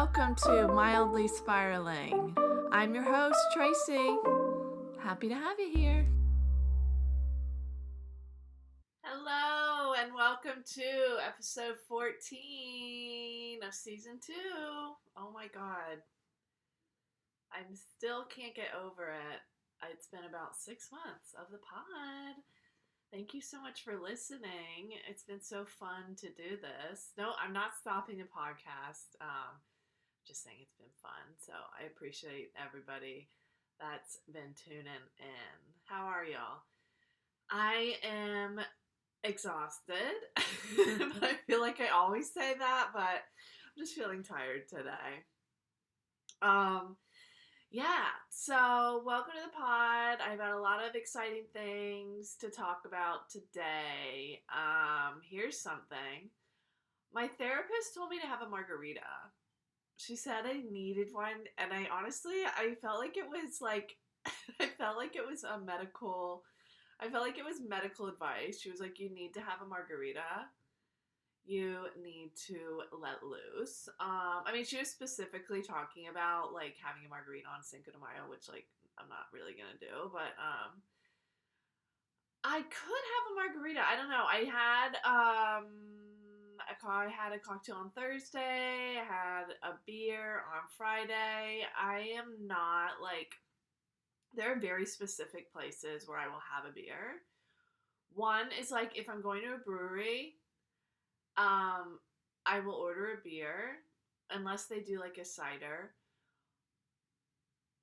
Welcome to Mildly Spiraling. I'm your host, Tracy. Happy to have you here. Hello, and welcome to episode 14 of season 2. Oh my god. I still can't get over it. It's been about 6 months of the pod. Thank you so much for listening. It's been so fun to do this. No, I'm not stopping the podcast. Just saying it's been fun. So I appreciate everybody that's been tuning in. How are y'all? I am exhausted. I feel like I always say that, but I'm just feeling tired today. Yeah, so welcome to the pod. I've got a lot of exciting things to talk about today. Here's something. My therapist told me to have a margarita. She said I needed one, and I felt like it was medical advice. She was like, you need to have a margarita. You need to let loose. She was specifically talking about, like, having a margarita on Cinco de Mayo, which, like, I'm not really gonna do, but, I could have a margarita. I don't know. I had a cocktail on Thursday. I had a beer on Friday. I am not, like, there are very specific places where I will have a beer. One is, like, if I'm going to a brewery, I will order a beer unless they do, like, a cider.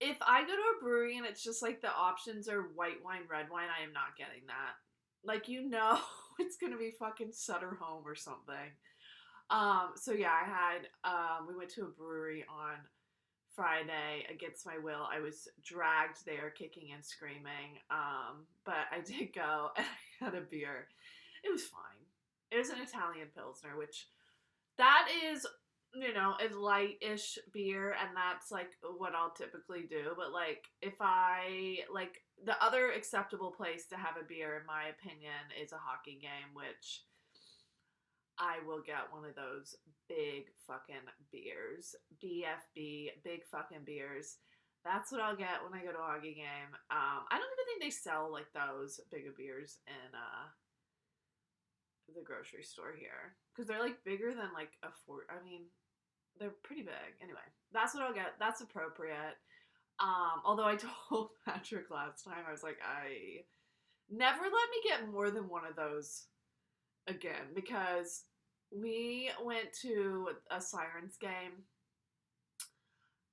If I go to a brewery and it's just, like, the options are white wine, red wine, I am not getting that. Like, it's gonna be fucking Sutter Home or something. So yeah, we went to a brewery on Friday against my will. I was dragged there kicking and screaming. But I did go and I had a beer. It was fine. It was an Italian Pilsner, which that is, a light-ish beer, and that's, like, what I'll typically do. But, like, the other acceptable place to have a beer, in my opinion, is a hockey game, which I will get one of those big fucking beers. BFB, big fucking beers. That's what I'll get when I go to a hockey game. I don't even think they sell, like, those bigger beers in, the grocery store here, because they're, like, bigger than, like, they're pretty big. Anyway, that's what I'll get. That's appropriate. Although I told Patrick last time, I was like, I never let me get more than one of those again, because we went to a Sirens game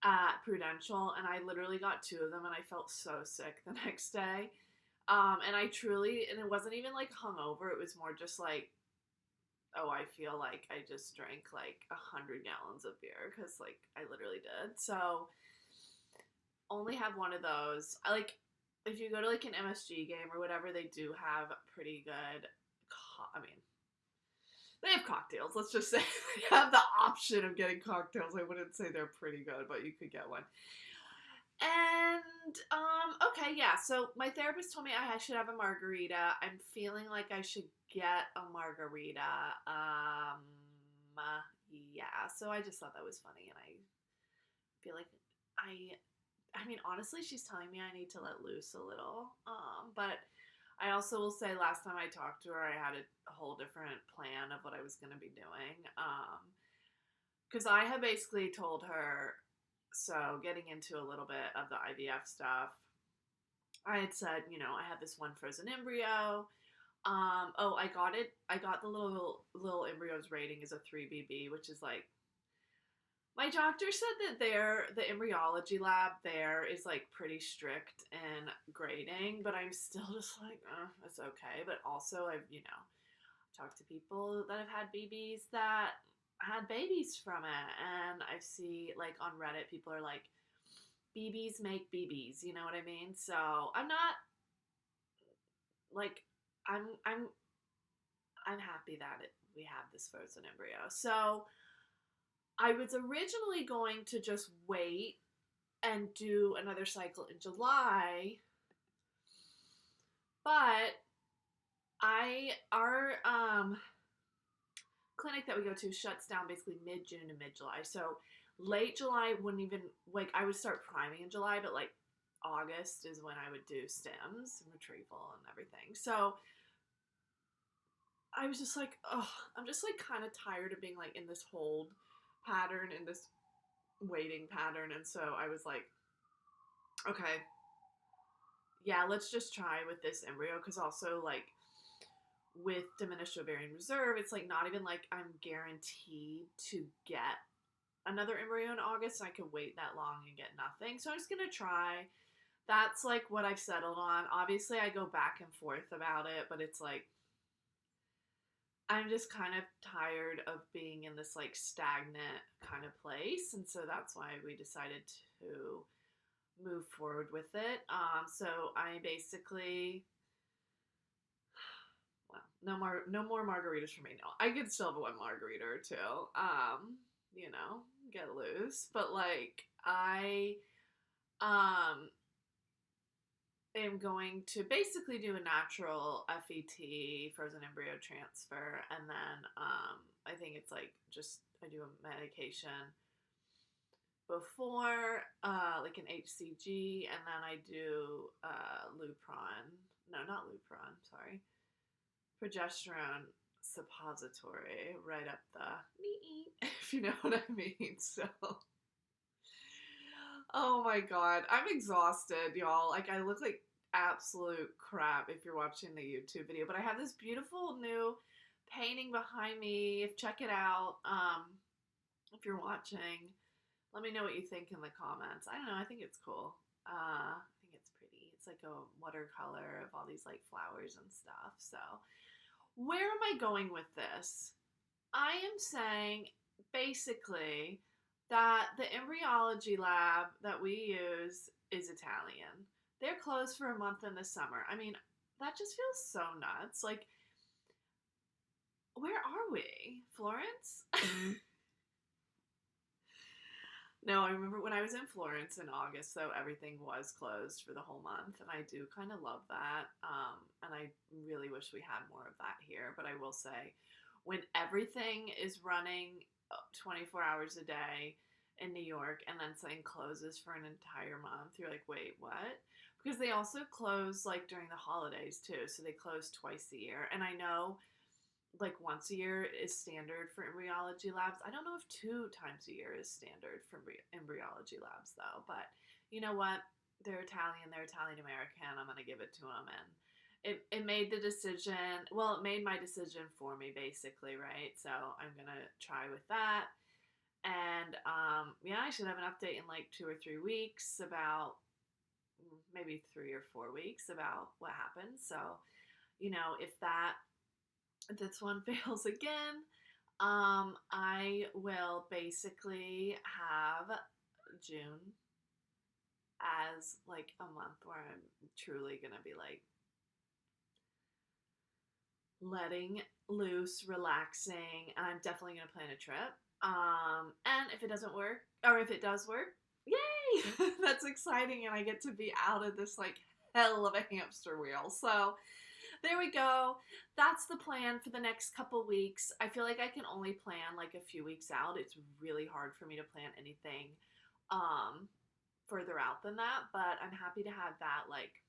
at Prudential, and I literally got 2 of them, and I felt so sick the next day. And it wasn't even, like, hungover. It was more just, like, oh, I feel like I just drank, like, 100 gallons of beer, because, like, I literally did. So, only have one of those. If you go to, like, an MSG game or whatever, they do have pretty good, they have cocktails. Let's just say they have the option of getting cocktails. I wouldn't say they're pretty good, but you could get one. And, okay, yeah, so my therapist told me I should have a margarita. I'm feeling like I should get a margarita. Yeah, so I just thought that was funny, and I feel like honestly, she's telling me I need to let loose a little, but I also will say last time I talked to her, I had a whole different plan of what I was going to be doing, because I had basically told her, so getting into a little bit of the IVF stuff, I had said, I had this one frozen embryo. I got it. I got the little embryo's rating is a 3BB, which is, like, my doctor said that the embryology lab there is, like, pretty strict in grading, but I'm still just like, it's okay. But also I've, talked to people that have had BBs that had babies from it, and I see, like, on Reddit, people are like, BBs make BBs, you know what I mean? So I'm not, like, I'm happy that we have this frozen embryo. So I was originally going to just wait and do another cycle in July, but our clinic that we go to shuts down basically mid-June to mid-July. So, late July wouldn't even, like, I would start priming in July, but like August is when I would do stems and retrieval and everything. So I was just like, oh, I'm just like kind of tired of being like in this hold pattern, in this waiting pattern. And so I was like, okay, yeah, let's just try with this embryo. Because also, like, with diminished ovarian reserve, it's like not even like I'm guaranteed to get another embryo in August, and I could wait that long and get nothing. So I'm just gonna try. That's like what I've settled on. Obviously, I go back and forth about it, but it's like I'm just kind of tired of being in this like stagnant kind of place, and so that's why we decided to move forward with it. So I basically, well, no more margaritas for me. No, I could still have one margarita or two. You know, get loose, but like I am going to basically do a natural FET, frozen embryo transfer, and then I think it's like just I do a medication before, like an HCG, and then I do Lupron. No, not Lupron. Sorry, progesterone suppository right up the if you know what I mean. So. Oh my god, I'm exhausted, y'all. Like, I look like absolute crap if you're watching the YouTube video, but I have this beautiful new painting behind me. Check it out. If you're watching, let me know what you think in the comments. I don't know, I think it's cool. I think it's pretty. It's like a watercolor of all these like flowers and stuff. So, where am I going with this? I am saying basically that the embryology lab that we use is Italian. They're closed for a month in the summer. I mean, that just feels so nuts. Like, where are we? Florence? No, I remember when I was in Florence in August, though, everything was closed for the whole month, and I do kind of love that. And I really wish we had more of that here, but I will say, when everything is running 24 hours a day in New York and then something closes for an entire month, you're like, wait, what? Because they also close like during the holidays too, so they close twice a year. And I know like once a year is standard for embryology labs. I don't know if 2 times a year is standard for embryology labs though, but you know what? They're Italian American. I'm going to give it to them. And it made the decision, well, it made my decision for me basically, right? So I'm going to try with that. And yeah, I should have an update in like 2 or 3 weeks about, maybe 3 or 4 weeks about what happened. So, you know, if this one fails again, I will basically have June as like a month where I'm truly gonna be like letting loose, relaxing, and I'm definitely gonna plan a trip. And if it doesn't work, or if it does work, yay! That's exciting, and I get to be out of this like hell of a hamster wheel. So there we go. That's the plan for the next couple weeks. I feel like I can only plan like a few weeks out. It's really hard for me to plan anything further out than that, but I'm happy to have that like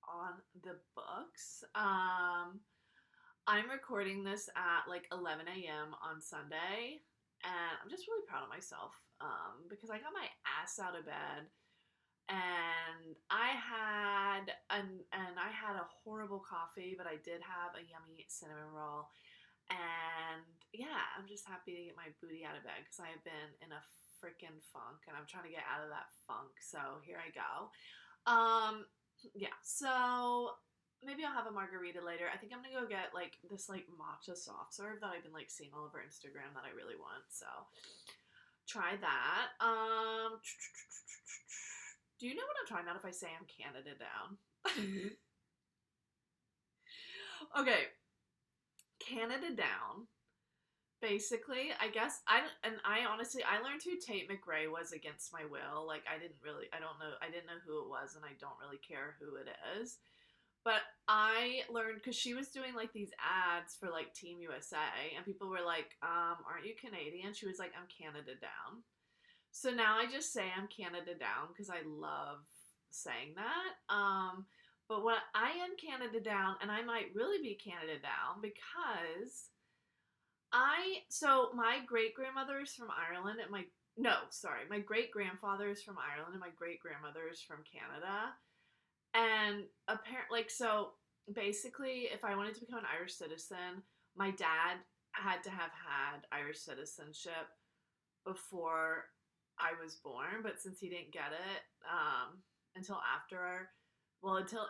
on the books. I'm recording this at like 11 a.m. on Sunday, and I'm just really proud of myself because I got my ass out of bed. And I had a horrible coffee, but I did have a yummy cinnamon roll. And yeah, I'm just happy to get my booty out of bed because I have been in a freaking funk, and I'm trying to get out of that funk. So here I go. Yeah. So maybe I'll have a margarita later. I think I'm gonna go get like this like matcha soft serve that I've been like seeing all over Instagram that I really want. So try that. Do you know what I'm talking about if I say I'm Canada down? Okay. Canada down. Basically, I guess I honestly learned who Tate McRae was against my will. Like I didn't know who it was, and I don't really care who it is. But I learned because she was doing like these ads for like Team USA, and people were like, aren't you Canadian? She was like, I'm Canada down. So now I just say I'm Canada down because I love saying that. But what I am Canada down, and I might really be Canada down because so my great grandmother is from Ireland, and my great grandfather is from Ireland, and my great grandmother is from Canada. And apparently, like, so basically, if I wanted to become an Irish citizen, my dad had to have had Irish citizenship before I was born. But since he didn't get it until after, well, until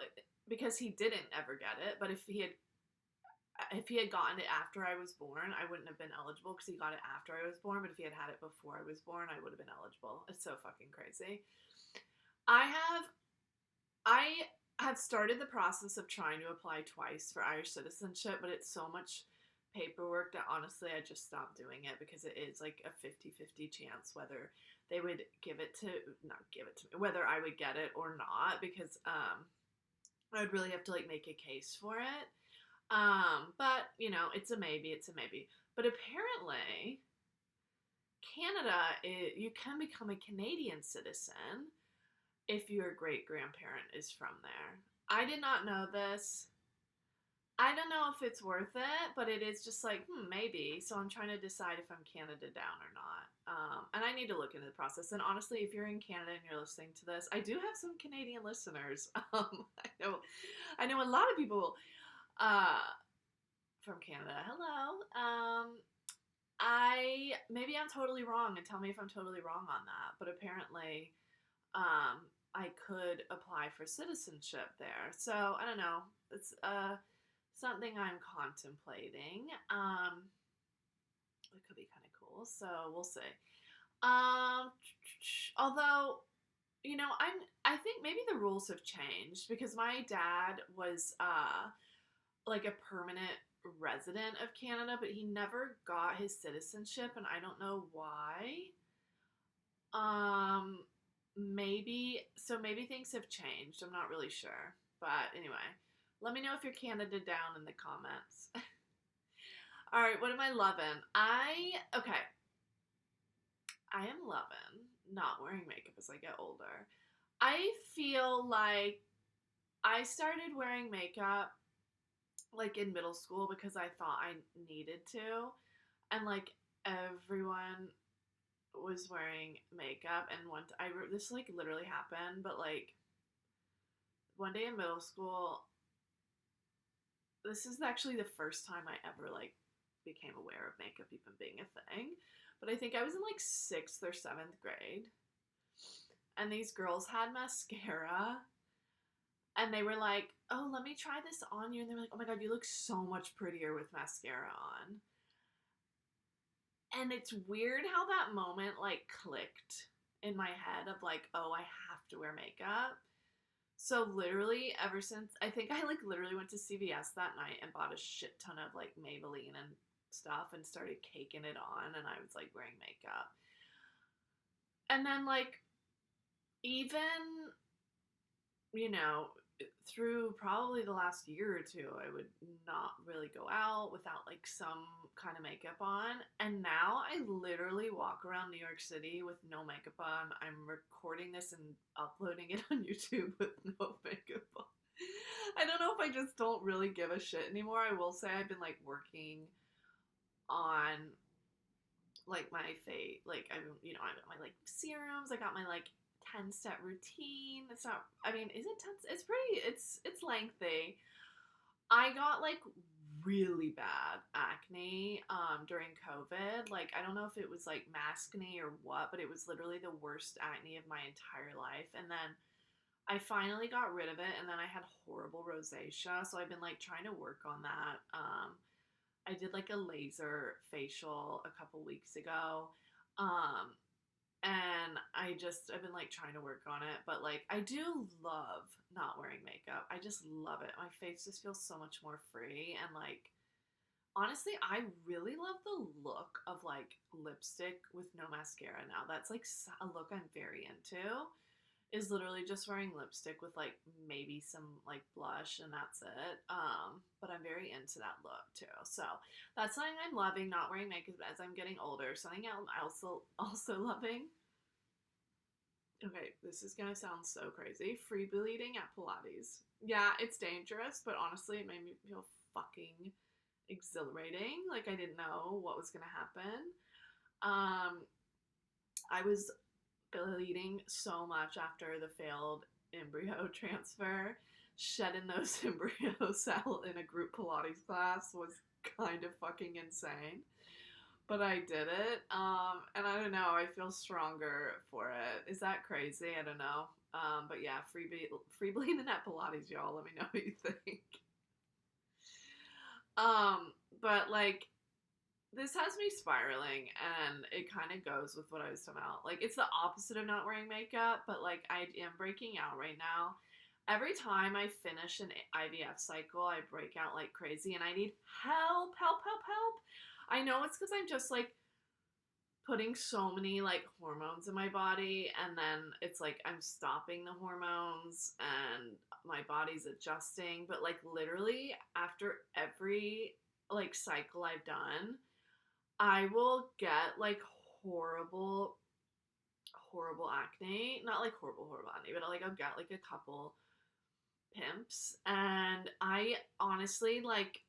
because he didn't ever get it. But if he had gotten it after I was born, I wouldn't have been eligible because he got it after I was born. But if he had had it before I was born, I would have been eligible. It's so fucking crazy. I have I have started the process of trying to apply twice for Irish citizenship, but it's so much paperwork that honestly I just stopped doing it because it is like a 50-50 chance whether they would not give it to me, whether I would get it or not, because I would really have to like make a case for it. But you know, it's a maybe, it's a maybe. But apparently Canada, you can become a Canadian citizen if your great grandparent is from there. I did not know this. I don't know if it's worth it, but it is just like, maybe. So I'm trying to decide if I'm Canada down or not. And I need to look into the process. And honestly, if you're in Canada and you're listening to this, I do have some Canadian listeners. I know a lot of people uh, from Canada. Hello. Maybe I'm totally wrong, and tell me if I'm totally wrong on that. But apparently, I could apply for citizenship there. So I don't know. It's something I'm contemplating. It could be kind of cool. So we'll see. Um, Although I think maybe the rules have changed because my dad was like a permanent resident of Canada, but he never got his citizenship, and I don't know why. Um, maybe things have changed. I'm not really sure. But anyway, let me know if you're Canada down in the comments. All right, what am I loving? Okay. I am loving not wearing makeup as I get older. I feel like I started wearing makeup like in middle school because I thought I needed to, and like everyone was wearing makeup, and this like literally happened, but like one day in middle school, this is actually the first time I ever like became aware of makeup even being a thing. But I think I was in like 6th or 7th grade, and these girls had mascara, and they were like, "Oh, let me try this on you," and they were like, "Oh my god, you look so much prettier with mascara on." And it's weird how that moment like clicked in my head of like, oh, I have to wear makeup. So literally ever since, I think I like literally went to CVS that night and bought a shit ton of like Maybelline and stuff and started caking it on, and I was like wearing makeup. And then like even you know through probably the last year or two, I would not really go out without like some kind of makeup on. And now I literally walk around New York City with no makeup on. I'm recording this and uploading it on YouTube with no makeup on. I don't know if I just don't really give a shit anymore. I will say I've been like working on like my face, like I got my like serums, I got my like 10-step routine. It's not, I mean, is it 10? It's pretty, it's lengthy. I got like really bad acne during COVID. Like I don't know if it was like maskne or what, but it was literally the worst acne of my entire life. And then I finally got rid of it, and then I had horrible rosacea, so I've been like trying to work on that. I did like a laser facial a couple weeks ago. Um, and I've been like trying to work on it, but like I do love not wearing makeup. I just love it. My face just feels so much more free, and like honestly, I really love the look of like lipstick with no mascara now. That's like a look I'm very into. is literally just wearing lipstick with like maybe some like blush and that's it. But I'm very into that look too. So that's something I'm loving, not wearing makeup as I'm getting older. Something else I also loving. Okay, this is gonna sound so crazy. Free bleeding at Pilates. Yeah, it's dangerous, but honestly, it made me feel fucking exhilarating. Like I didn't know what was gonna happen. Um, I was bleeding so much after the failed embryo transfer. Shedding those embryos out in a group Pilates class was kind of fucking insane. But I did it. And I don't know, I feel stronger for it. Is that crazy? I don't know. But yeah, free bleeding at Pilates, y'all. Let me know what you think. But like this has me spiraling and it kind of goes with what I was talking about. Like it's the opposite of not wearing makeup, but like I am breaking out right now. Every time I finish an IVF cycle, I break out like crazy and I need help, help, help, help. I know it's because I'm just like putting so many like hormones in my body and then it's like I'm stopping the hormones and my body's adjusting, but like literally after every like cycle I've done, I will get like horrible, horrible acne. Not like horrible acne, but like I'll get like a couple pimps. And I honestly like,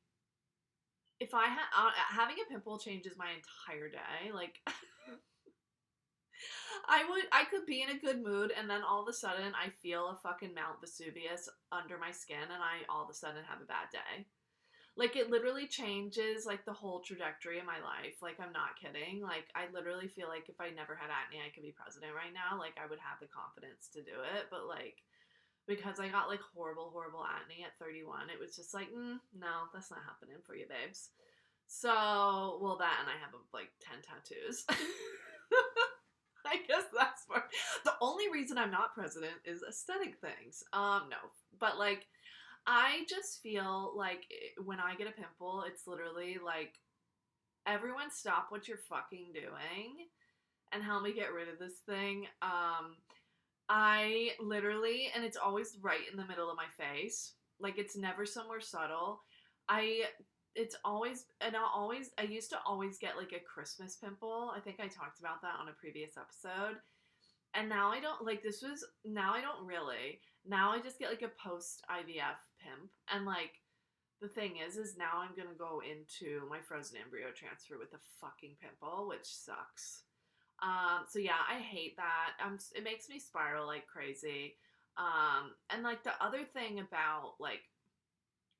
if I had having a pimple changes my entire day. Like, I could be in a good mood and then all of a sudden I feel a fucking Mount Vesuvius under my skin and I all of a sudden have a bad day. Like it literally changes like the whole trajectory of my life. Like I'm not kidding. Like I literally feel like if I never had acne, I could be president right now. Like I would have the confidence to do it. But like because I got like horrible, horrible acne at 31, it was just like, no, that's not happening for you, babes. So, well, that and I have like 10 tattoos. I guess that's part. The only reason I'm not president is aesthetic things. No, but like I just feel like when I get a pimple, it's literally like, everyone stop what you're fucking doing and help me get rid of this thing. I literally, and it's always right in the middle of my face. Like it's never somewhere subtle. I, it's always, and I used to always get like a Christmas pimple. I think I talked about that on a previous episode. And now I don't like this was now I don't really. Now I just get like a post IVF pimp. And like the thing is now I'm gonna go into my frozen embryo transfer with a fucking pimple, which sucks. So yeah, I hate that. It makes me spiral like crazy. And like the other thing about like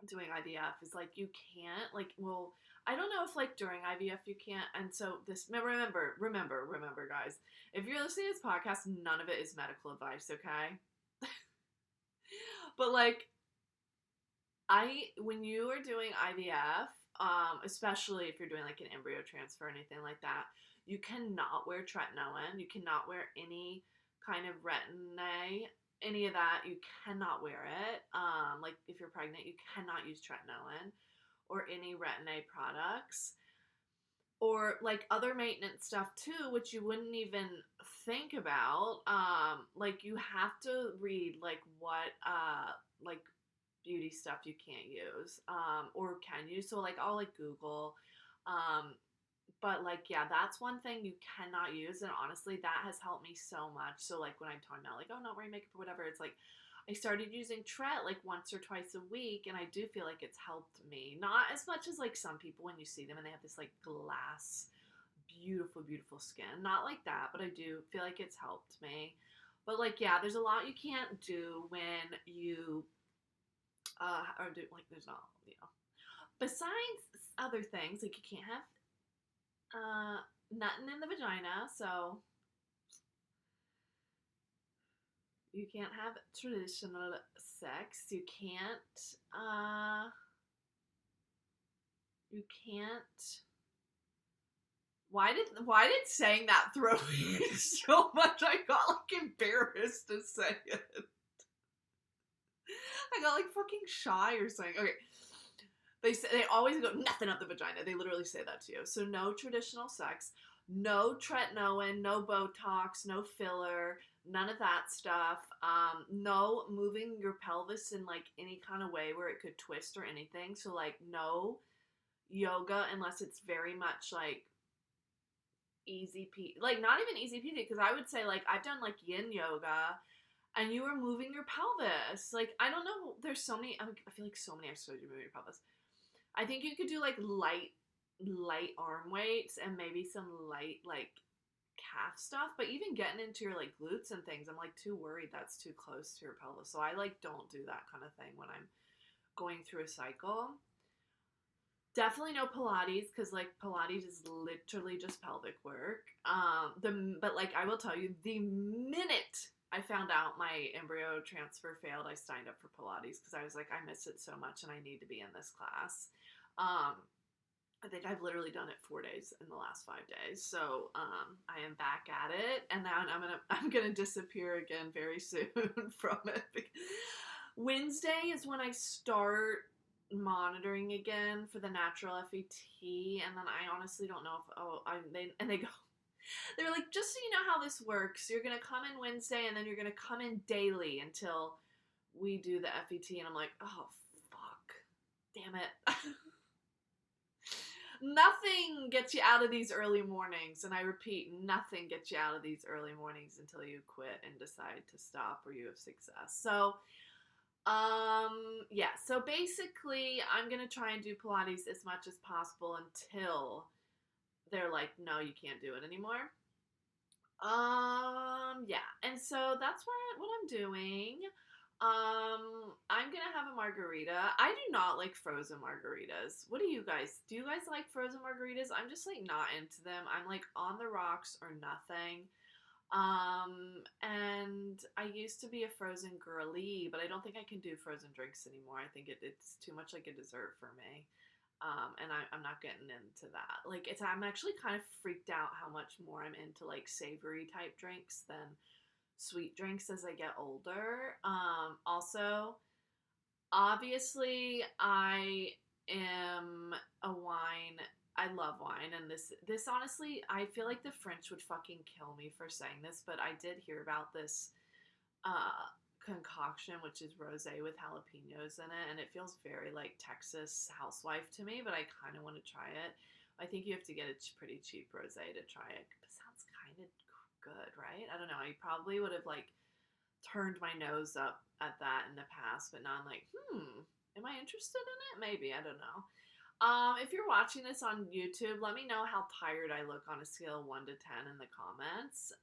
doing IVF is like you can't like well I don't know if like during IVF you can't and so this remember guys, if you're listening to this podcast, none of it is medical advice, okay? But like when you are doing IVF, especially if you're doing like an embryo transfer or anything like that, you cannot wear tretinoin. You cannot wear any kind of retin-A, any of that. You cannot wear it. Like if you're pregnant, you cannot use tretinoin or any retin-A products. Or like other maintenance stuff too, which you wouldn't even think about. Like you have to read like what like beauty stuff you can't use or can use. So like I'll like Google. But like yeah, that's one thing you cannot use, and honestly that has helped me so much. So like when I'm talking about like, oh, not wearing makeup or whatever, it's like I started using Tret like once or twice a week, and I do feel like it's helped me. Not as much as like some people when you see them and they have this like glass, beautiful, beautiful skin. Not like that, but I do feel like it's helped me. But like yeah, there's a lot you can't do when you or do like there's not, you know. Besides other things, like you can't have nothing in the vagina, so you can't have traditional sex. You can't. Why did saying that throw me so much? I got like embarrassed to say it. I got like fucking shy or something. Okay. They always go nothing up the vagina. They literally say that to you. So no traditional sex, no tretinoin, no Botox, no filler, None of that stuff. No moving your pelvis in like any kind of way where it could twist or anything. So like no yoga unless it's very much like easy peasy. Like not even easy peasy because I would say like I've done like yin yoga and you were moving your pelvis. Like I don't know. There's so many. I feel like so many exercises you move your pelvis. I think you could do like light arm weights and maybe some light like calf stuff, but even getting into your like glutes and things, I'm like too worried that's too close to your pelvis. So I like don't do that kind of thing when I'm going through a cycle. Definitely no Pilates because like Pilates is literally just pelvic work. But like I will tell you, the minute I found out my embryo transfer failed, I signed up for Pilates because I was like, I miss it so much and I need to be in this class. I think I've literally done it 4 days in the last 5 days. So I am back at it, and now I'm gonna disappear again very soon from it. Wednesday is when I start monitoring again for the natural FET, and then I honestly don't know if they go. They're like, just so you know how this works, you're gonna come in Wednesday, and then you're gonna come in daily until we do the FET, and I'm like, oh fuck, damn it. Nothing gets you out of these early mornings, and I repeat, nothing gets you out of these early mornings until you quit and decide to stop or you have success. So, yeah. So basically, I'm gonna try and do Pilates as much as possible until they're like, no, you can't do it anymore. Yeah. And so that's what I'm doing. I'm gonna have a margarita. I do not like frozen margaritas. What do you guys? Do you guys like frozen margaritas? I'm just like not into them. I'm like on the rocks or nothing. And I used to be a frozen girly, but I don't think I can do frozen drinks anymore. I think it's too much like a dessert for me. And I'm not getting into that. Like I'm actually kind of freaked out how much more I'm into like savory type drinks than sweet drinks as I get older. Also, obviously, I am a wine. I love wine, and this honestly, I feel like the French would fucking kill me for saying this, but I did hear about this concoction, which is rosé with jalapenos in it, and it feels very like Texas housewife to me, but I kind of want to try it. I think you have to get a pretty cheap rosé to try it. It sounds kind of good, right? I don't know. I probably would have like turned my nose up at that in the past, but now I'm like, am I interested in it? Maybe, I don't know. If you're watching this on YouTube, let me know how tired I look on a scale of 1 to 10 in the comments.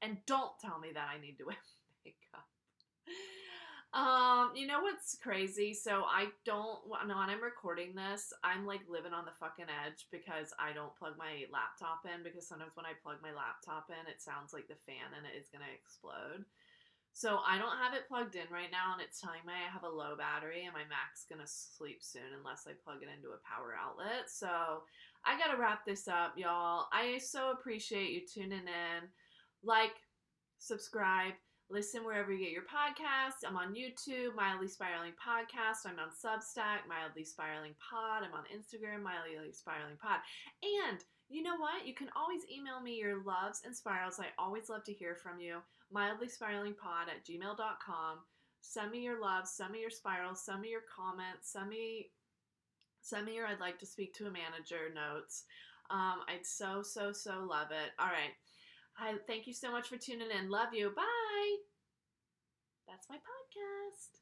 And don't tell me that I need to wear makeup. You know what's crazy? So I don't, when I'm recording this, I'm like living on the fucking edge because I don't plug my laptop in, because sometimes when I plug my laptop in, it sounds like the fan in it is going to explode. So I don't have it plugged in right now, and it's telling me I have a low battery and my Mac's going to sleep soon unless I plug it into a power outlet. So I got to wrap this up, y'all. I so appreciate you tuning in. Like, subscribe, listen wherever you get your podcasts. I'm on YouTube, Mildly Spiraling Podcast. I'm on Substack, Mildly Spiraling Pod. I'm on Instagram, Mildly Spiraling Pod. And you know what? You can always email me your loves and spirals. I always love to hear from you. mildlyspiralingpod@gmail.com. Send me your loves, send me your spirals, send me your comments, send me your I'd like to speak to a manager notes. I'd so love it. All right. Thank you so much for tuning in. Love you. Bye. That's my podcast.